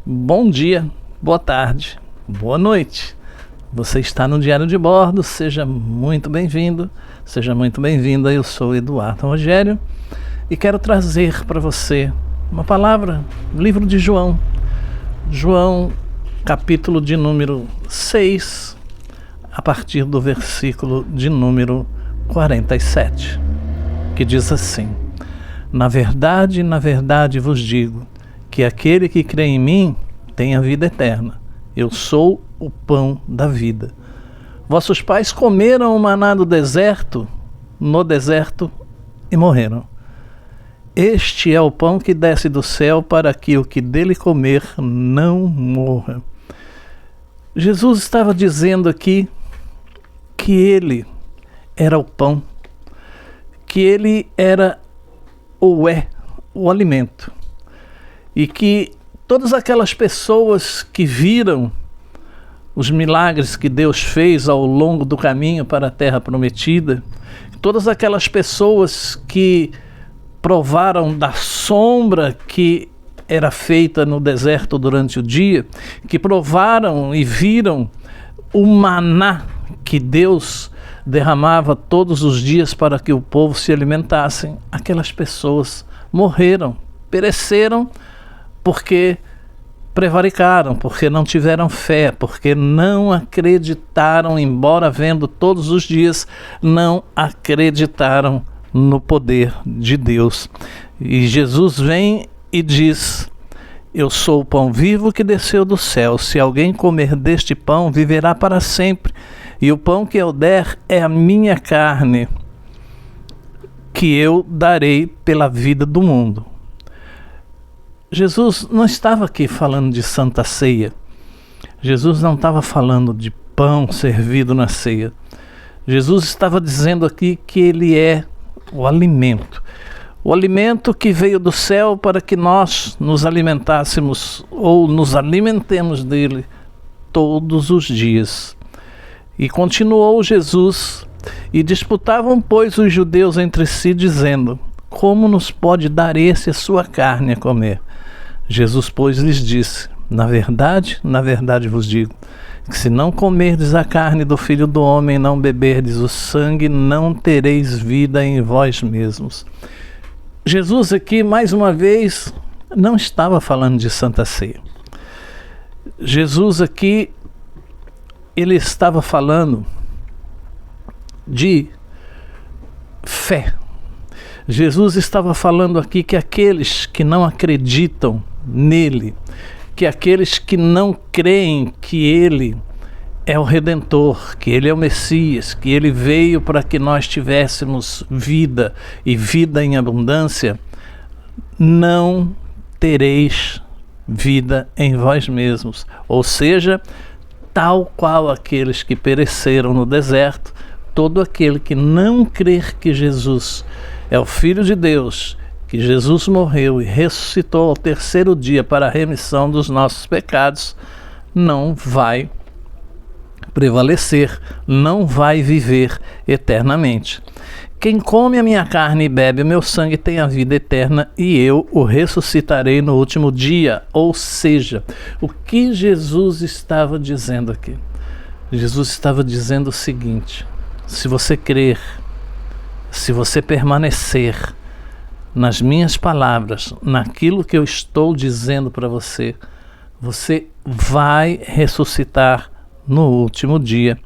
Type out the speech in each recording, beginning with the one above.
Bom dia, boa tarde, boa noite. Você está no Diário de Bordo, seja muito bem-vindo, seja muito bem-vinda. Eu sou Eduardo Rogério e quero trazer para você uma palavra, livro de João, capítulo de número 6, a partir do versículo de número 47, que diz assim: na verdade vos digo, que aquele que crê em mim tem a vida eterna. Eu sou o pão da vida. Vossos pais comeram o maná no deserto e morreram. Este é o pão que desce do céu, para que o que dele comer não morra. Jesus estava dizendo aqui que ele era o pão, que ele era ou é o alimento, e que todas aquelas pessoas que viram os milagres que Deus fez ao longo do caminho para a Terra Prometida, todas aquelas pessoas que provaram da sombra que era feita no deserto durante o dia, que provaram e viram o maná que Deus derramava todos os dias para que o povo se alimentasse, aquelas pessoas morreram, pereceram, porque prevaricaram, porque não tiveram fé, porque não acreditaram, embora vendo todos os dias, não acreditaram no poder de Deus. E Jesus vem e diz: eu sou o pão vivo que desceu do céu. Se alguém comer deste pão, viverá para sempre. E o pão que eu der é a minha carne, que eu darei pela vida do mundo. Jesus não estava aqui falando de Santa Ceia. Jesus não estava falando de pão servido na ceia. Jesus estava dizendo aqui que ele é o alimento que veio do céu para que nós nos alimentássemos ou nos alimentemos dele todos os dias. E continuou Jesus, e disputavam, pois, os judeus entre si, dizendo: como nos pode dar esse a sua carne a comer? Jesus, pois, lhes disse: na verdade vos digo, que se não comerdes a carne do Filho do Homem, não beberdes o sangue, não tereis vida em vós mesmos. Jesus aqui, mais uma vez, não estava falando de Santa Ceia. Jesus aqui, ele estava falando de fé. Jesus estava falando aqui que aqueles que não acreditam nele, que aqueles que não creem que ele é o Redentor, que ele é o Messias, que ele veio para que nós tivéssemos vida e vida em abundância, não tereis vida em vós mesmos. Ou seja, tal qual aqueles que pereceram no deserto, todo aquele que não crer que Jesus é o Filho de Deus, que Jesus morreu e ressuscitou ao terceiro dia para a remissão dos nossos pecados, não vai prevalecer, não vai viver eternamente. Quem come a minha carne e bebe o meu sangue tem a vida eterna, e eu o ressuscitarei no último dia. Ou seja, o que Jesus estava dizendo aqui? Jesus estava dizendo o seguinte: se você crer, se você permanecer nas minhas palavras, naquilo que eu estou dizendo para você, você vai ressuscitar no último dia.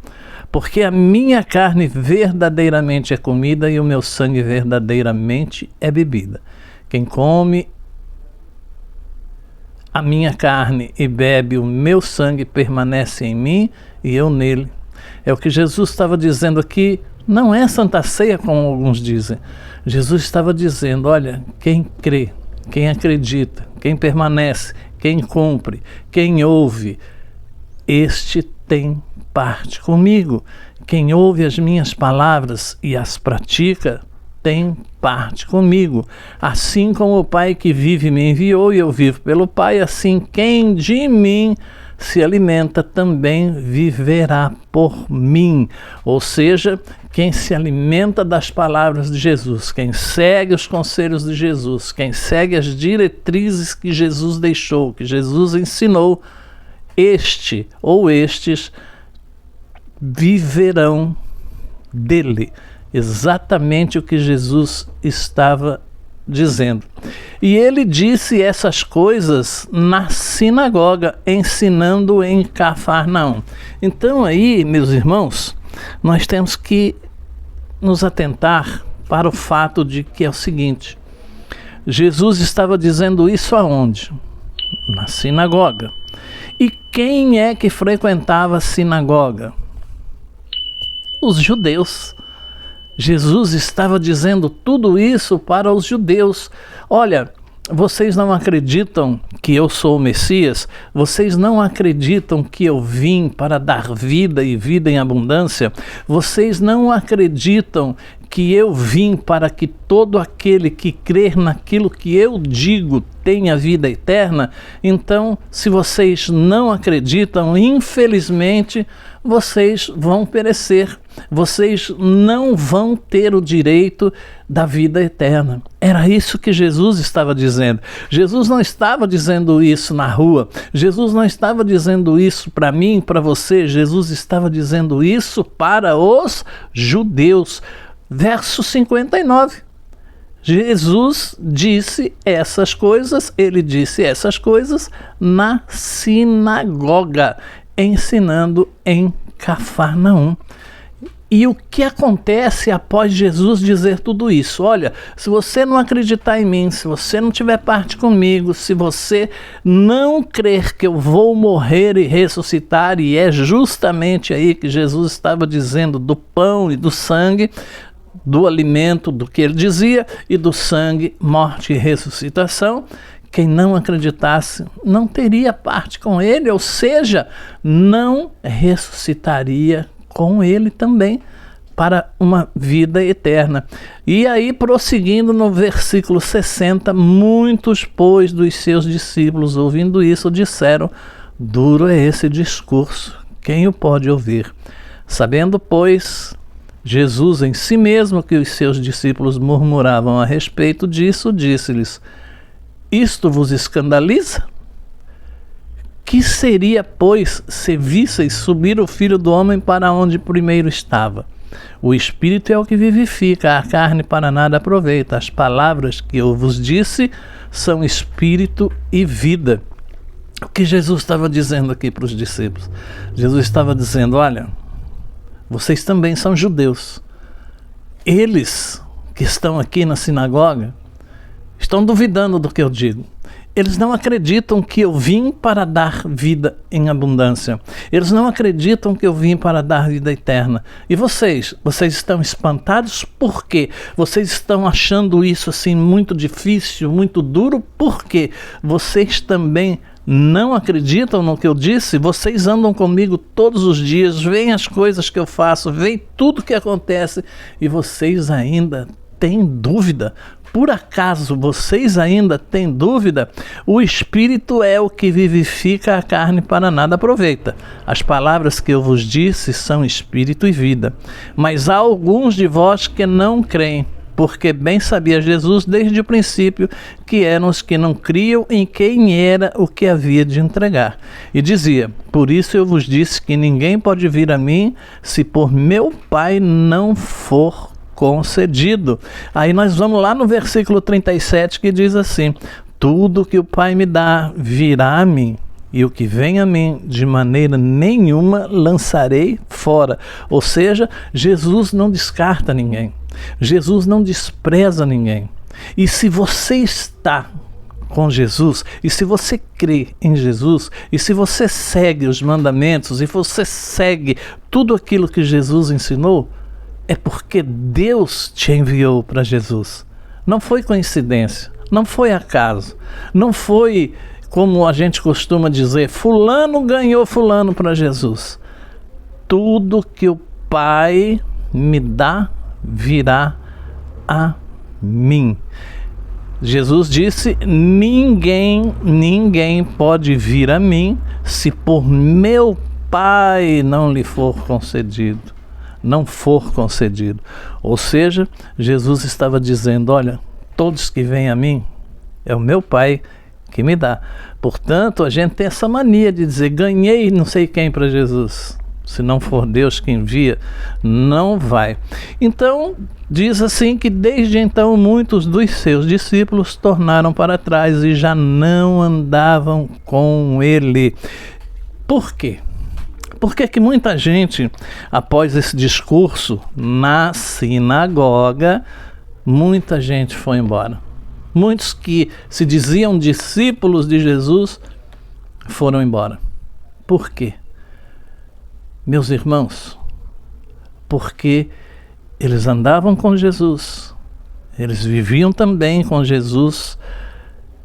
Porque a minha carne verdadeiramente é comida e o meu sangue verdadeiramente é bebida. Quem come a minha carne e bebe o meu sangue permanece em mim e eu nele. É o que Jesus estava dizendo aqui. Não é Santa Ceia, como alguns dizem. Jesus estava dizendo: olha, quem crê, quem acredita, quem permanece, quem cumpre, quem ouve, este tem parte comigo. Quem ouve as minhas palavras e as pratica, tem parte comigo. Assim como o Pai que vive me enviou e eu vivo pelo Pai, assim quem de mim se alimenta também viverá por mim. Ou seja, quem se alimenta das palavras de Jesus, quem segue os conselhos de Jesus, quem segue as diretrizes que Jesus deixou, que Jesus ensinou, este ou estes viverão dele. Exatamente o que Jesus estava dizendo. E ele disse essas coisas na sinagoga, ensinando em Cafarnaum. Então aí, meus irmãos, nós temos que nos atentar para o fato de que é o seguinte: Jesus estava dizendo isso aonde? Na sinagoga. E quem é que frequentava a sinagoga? Os judeus. Jesus estava dizendo tudo isso para os judeus. Olha, vocês não acreditam que eu sou o Messias? Vocês não acreditam que eu vim para dar vida e vida em abundância? Vocês não acreditam que eu vim para que todo aquele que crer naquilo que eu digo tenha vida eterna? Então, se vocês não acreditam, infelizmente, vocês vão perecer. Vocês não vão ter o direito da vida eterna. Era isso que Jesus estava dizendo. Jesus não estava dizendo isso na rua. Jesus não estava dizendo isso para mim, para você. Jesus estava dizendo isso para os judeus. Verso 59. Jesus disse essas coisas, ele disse essas coisas na sinagoga, ensinando em Cafarnaum. E o que acontece após Jesus dizer tudo isso? Olha, se você não acreditar em mim, se você não tiver parte comigo, se você não crer que eu vou morrer e ressuscitar, e é justamente aí que Jesus estava dizendo do pão e do sangue, do alimento, do que ele dizia, e do sangue, morte e ressuscitação. Quem não acreditasse não teria parte com ele, ou seja, não ressuscitaria com ele também para uma vida eterna. E aí, prosseguindo no versículo 60, muitos, pois, dos seus discípulos, ouvindo isso, disseram: duro é esse discurso, quem o pode ouvir? Sabendo, pois, Jesus em si mesmo que os seus discípulos murmuravam a respeito disso, disse-lhes: isto vos escandaliza? Que seria, pois, se visseis subir o Filho do Homem para onde primeiro estava? O Espírito é o que vivifica, a carne para nada aproveita. As palavras que eu vos disse são Espírito e vida. O que Jesus estava dizendo aqui para os discípulos? Jesus estava dizendo: olha, vocês também são judeus. Eles que estão aqui na sinagoga estão duvidando do que eu digo. Eles não acreditam que eu vim para dar vida em abundância. Eles não acreditam que eu vim para dar vida eterna. E vocês estão espantados? Por quê? Vocês estão achando isso assim muito difícil, muito duro? Por quê? Vocês também não acreditam no que eu disse? Vocês andam comigo todos os dias, veem as coisas que eu faço, veem tudo que acontece e vocês ainda têm dúvida? Por acaso vocês ainda têm dúvida? O Espírito é o que vivifica, a carne para nada aproveita. As palavras que eu vos disse são Espírito e vida. Mas há alguns de vós que não creem, porque bem sabia Jesus desde o princípio que eram os que não criam em quem era o que havia de entregar. E dizia: por isso eu vos disse que ninguém pode vir a mim se por meu Pai não for concedido. Aí nós vamos lá no versículo 37 que diz assim: tudo que o Pai me dá virá a mim, e o que vem a mim de maneira nenhuma lançarei fora. Ou seja, Jesus não descarta ninguém. Jesus não despreza ninguém. E se você está com Jesus, e se você crê em Jesus, e se você segue os mandamentos, e você segue tudo aquilo que Jesus ensinou, é porque Deus te enviou para Jesus. Não foi coincidência, não foi acaso, não foi, como a gente costuma dizer, fulano ganhou fulano para Jesus. Tudo que o Pai me dá virá a mim. Jesus disse: ninguém pode vir a mim se por meu Pai não lhe for concedido. Não for concedido. Ou seja, Jesus estava dizendo: olha, todos que vêm a mim, é o meu Pai que me dá. Portanto, a gente tem essa mania de dizer: ganhei não sei quem para Jesus. Se não for Deus que envia, não vai. Então, diz assim que desde então muitos dos seus discípulos tornaram para trás e já não andavam com ele. Por quê? Porque que muita gente, após esse discurso na sinagoga, muita gente foi embora. Muitos que se diziam discípulos de Jesus foram embora. Por quê? Meus irmãos, porque eles andavam com Jesus, eles viviam também com Jesus,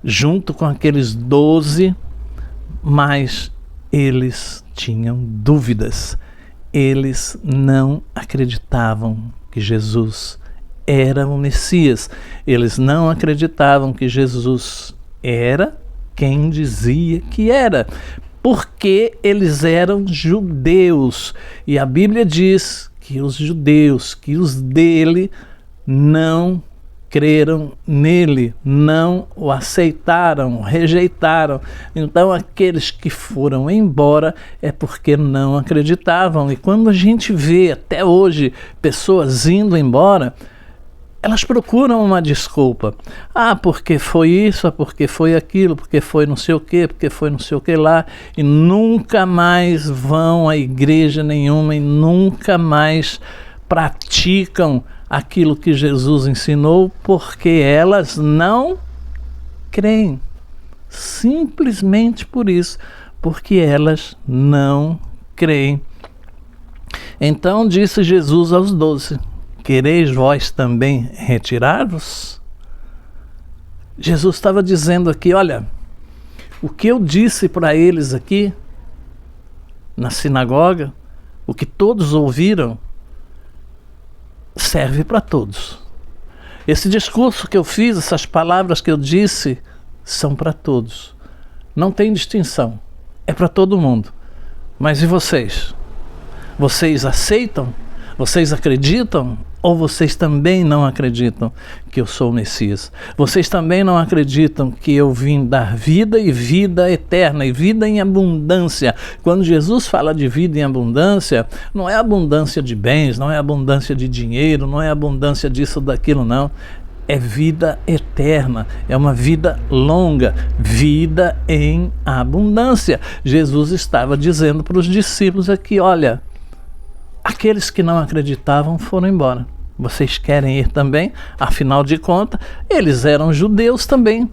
junto com aqueles 12, mas eles tinham dúvidas, eles não acreditavam que Jesus era o Messias, eles não acreditavam que Jesus era quem dizia que era, porque eles eram judeus, e a Bíblia diz que os judeus, que os dele, não creram nele, não o aceitaram, rejeitaram. Então aqueles que foram embora é porque não acreditavam. E quando a gente vê até hoje pessoas indo embora, elas procuram uma desculpa. Ah, porque foi isso, porque foi aquilo, porque foi não sei o que, porque foi não sei o que lá. E nunca mais vão à igreja nenhuma e nunca mais praticam aquilo que Jesus ensinou, porque elas não creem. Simplesmente por isso, porque elas não creem. Então disse Jesus aos 12: quereis vós também retirar-vos? Jesus estava dizendo aqui: olha, o que eu disse para eles aqui, na sinagoga, o que todos ouviram, serve para todos. Esse discurso que eu fiz, essas palavras que eu disse, são para todos. Não tem distinção. É para todo mundo. Mas e vocês? Vocês aceitam? Vocês acreditam? Ou vocês também não acreditam que eu sou o Messias? Vocês também não acreditam que eu vim dar vida e vida eterna e vida em abundância? Quando Jesus fala de vida em abundância, não é abundância de bens, não é abundância de dinheiro, não é abundância disso ou daquilo, não. É vida eterna, é uma vida longa, vida em abundância. Jesus estava dizendo para os discípulos aqui: olha, aqueles que não acreditavam foram embora. Vocês querem ir também? Afinal de contas, eles eram judeus também.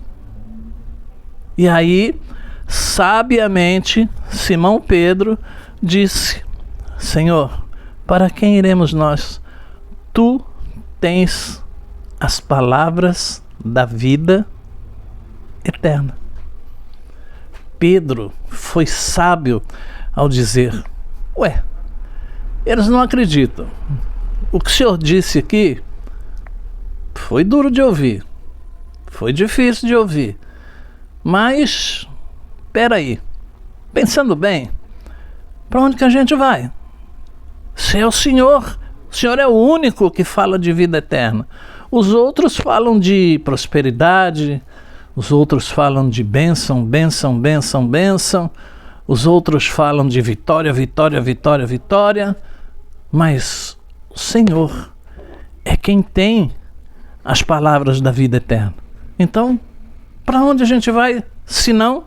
E aí, sabiamente, Simão Pedro disse: Senhor, para quem iremos nós? Tu tens as palavras da vida eterna. Pedro foi sábio ao dizer: ué, eles não acreditam. O que o senhor disse aqui foi duro de ouvir, foi difícil de ouvir, mas, peraí, pensando bem, para onde que a gente vai? Se é o Senhor é o único que fala de vida eterna. Os outros falam de prosperidade, os outros falam de bênção, bênção, bênção, bênção, os outros falam de vitória, vitória, vitória, vitória, mas o Senhor é quem tem as palavras da vida eterna. Então, para onde a gente vai, se não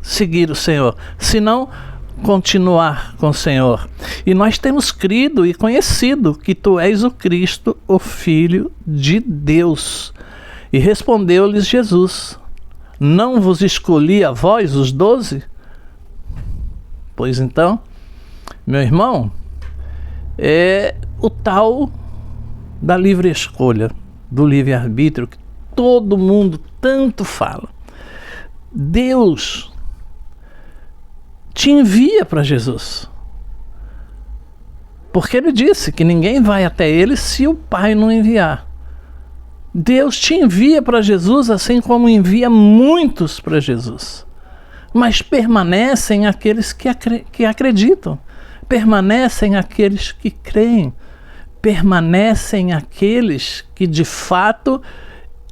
seguir o Senhor, se não continuar com o Senhor? E nós temos crido e conhecido que tu és o Cristo, o Filho de Deus. E respondeu-lhes Jesus: não vos escolhi a vós, os 12? Pois então, meu irmão, é o tal da livre escolha, do livre-arbítrio, que todo mundo tanto fala. Deus te envia para Jesus, porque ele disse que ninguém vai até ele se o Pai não enviar. Deus te envia para Jesus assim como envia muitos para Jesus. Mas permanecem aqueles que acreditam, permanecem aqueles que creem, permanecem aqueles que de fato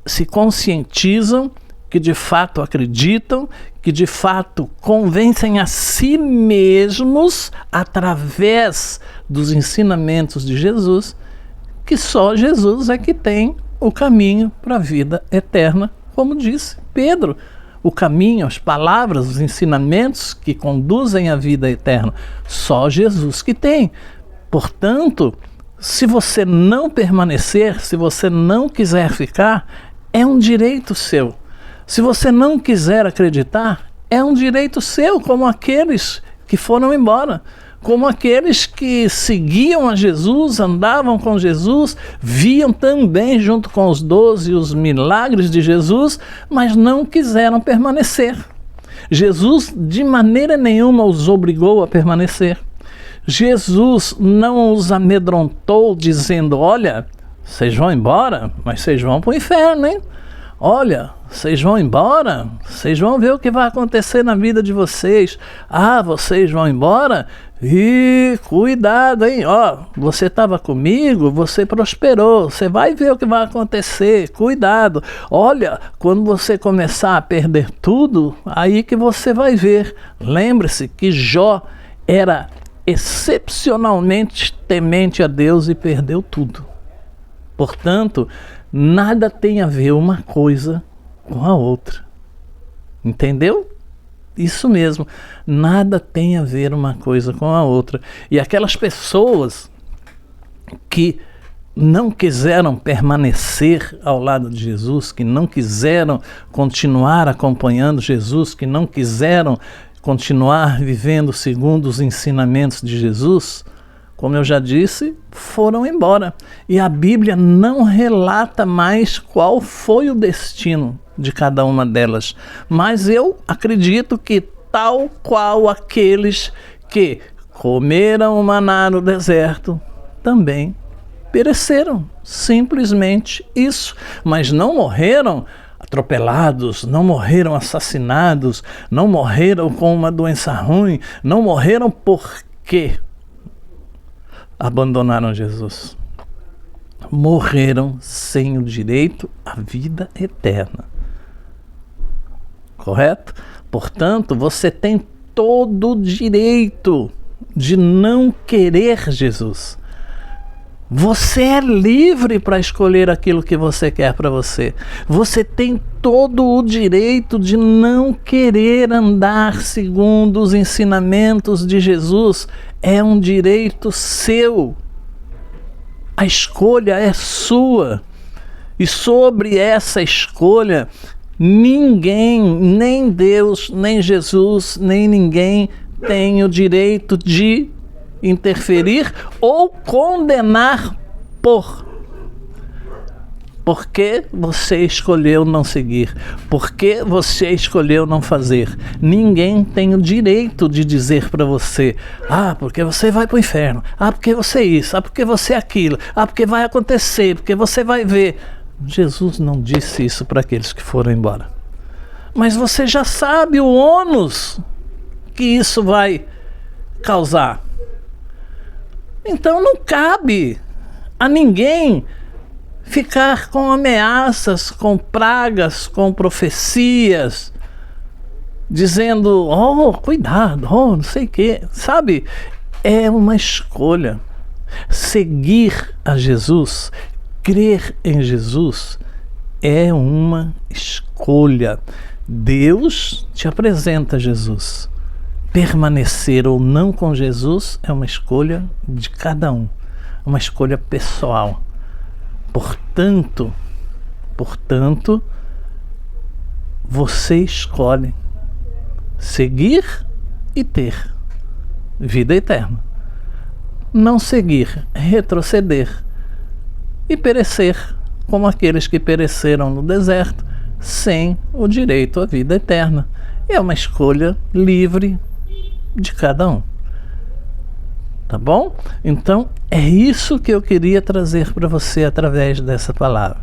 se conscientizam, que de fato acreditam, que de fato convencem a si mesmos, através dos ensinamentos de Jesus, que só Jesus é que tem o caminho para a vida eterna, como disse Pedro. O caminho, as palavras, os ensinamentos que conduzem à vida eterna, só Jesus que tem. Portanto, se você não permanecer, se você não quiser ficar, é um direito seu. Se você não quiser acreditar, é um direito seu, como aqueles que foram embora, como aqueles que seguiam a Jesus, andavam com Jesus, viam também junto com os 12 os milagres de Jesus, mas não quiseram permanecer. Jesus de maneira nenhuma os obrigou a permanecer. Jesus não os amedrontou dizendo: olha, vocês vão embora, mas vocês vão para o inferno, hein? Olha, vocês vão embora, vocês vão ver o que vai acontecer na vida de vocês. Ah, vocês vão embora? E cuidado, hein? Ó, você estava comigo, você prosperou, você vai ver o que vai acontecer, cuidado. Olha, quando você começar a perder tudo, aí que você vai ver. Lembre-se que Jó era excepcionalmente temente a Deus e perdeu tudo. Portanto, nada tem a ver uma coisa com a outra. Entendeu? Isso mesmo. Nada tem a ver uma coisa com a outra. E aquelas pessoas que não quiseram permanecer ao lado de Jesus, que não quiseram continuar acompanhando Jesus, que não quiseram continuar vivendo segundo os ensinamentos de Jesus, como eu já disse, foram embora. E a Bíblia não relata mais qual foi o destino de cada uma delas. Mas eu acredito que tal qual aqueles que comeram o maná no deserto, também pereceram. Simplesmente isso. Mas não morreram atropelados, não morreram assassinados, não morreram com uma doença ruim, não morreram porque abandonaram Jesus. Morreram sem o direito à vida eterna. Correto? Portanto, você tem todo o direito de não querer Jesus. Você é livre para escolher aquilo que você quer para você. Você tem todo o direito de não querer andar segundo os ensinamentos de Jesus. É um direito seu. A escolha é sua. E sobre essa escolha, ninguém, nem Deus, nem Jesus, nem ninguém tem o direito de interferir ou condenar porque você escolheu não seguir, porque você escolheu não fazer. Ninguém tem o direito de dizer para você: ah, porque você vai para o inferno, ah, porque você é isso, ah, porque você é aquilo, ah, porque vai acontecer, porque você vai ver. Jesus não disse isso para aqueles que foram embora. Mas você já sabe o ônus que isso vai causar. Então não cabe a ninguém ficar com ameaças, com pragas, com profecias, dizendo: oh, cuidado, oh, não sei o quê. Sabe, é uma escolha. Seguir a Jesus, crer em Jesus, é uma escolha. Deus te apresenta Jesus. Permanecer ou não com Jesus é uma escolha de cada um, uma escolha pessoal. Portanto, você escolhe seguir e ter vida eterna. Não seguir, retroceder e perecer como aqueles que pereceram no deserto sem o direito à vida eterna. É uma escolha livre de cada um. Tá bom? Então, é isso que eu queria trazer para você através dessa palavra.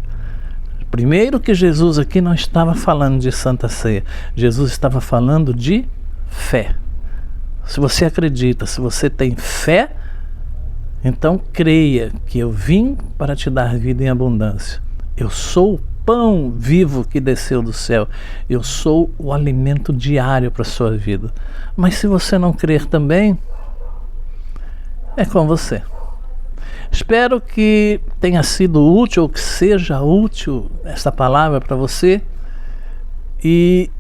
Primeiro que Jesus aqui não estava falando de Santa Ceia. Jesus estava falando de fé. Se você acredita, se você tem fé, então creia que eu vim para te dar vida em abundância. Eu sou o pão vivo que desceu do céu. Eu sou o alimento diário para a sua vida. Mas se você não crer também, é com você. Espero que tenha sido útil, ou que seja útil esta palavra para você, e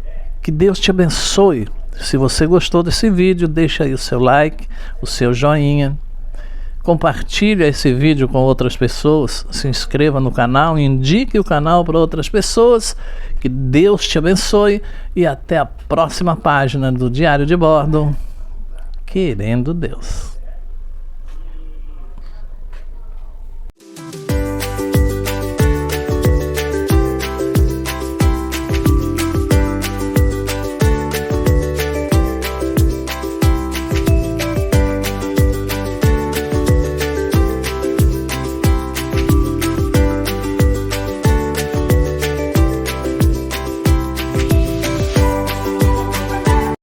que Deus te abençoe. Se você gostou desse vídeo, deixa aí o seu like, o seu joinha, compartilhe esse vídeo com outras pessoas, se inscreva no canal, indique o canal para outras pessoas. Que Deus te abençoe e até a próxima página do Diário de Bordo, querendo Deus.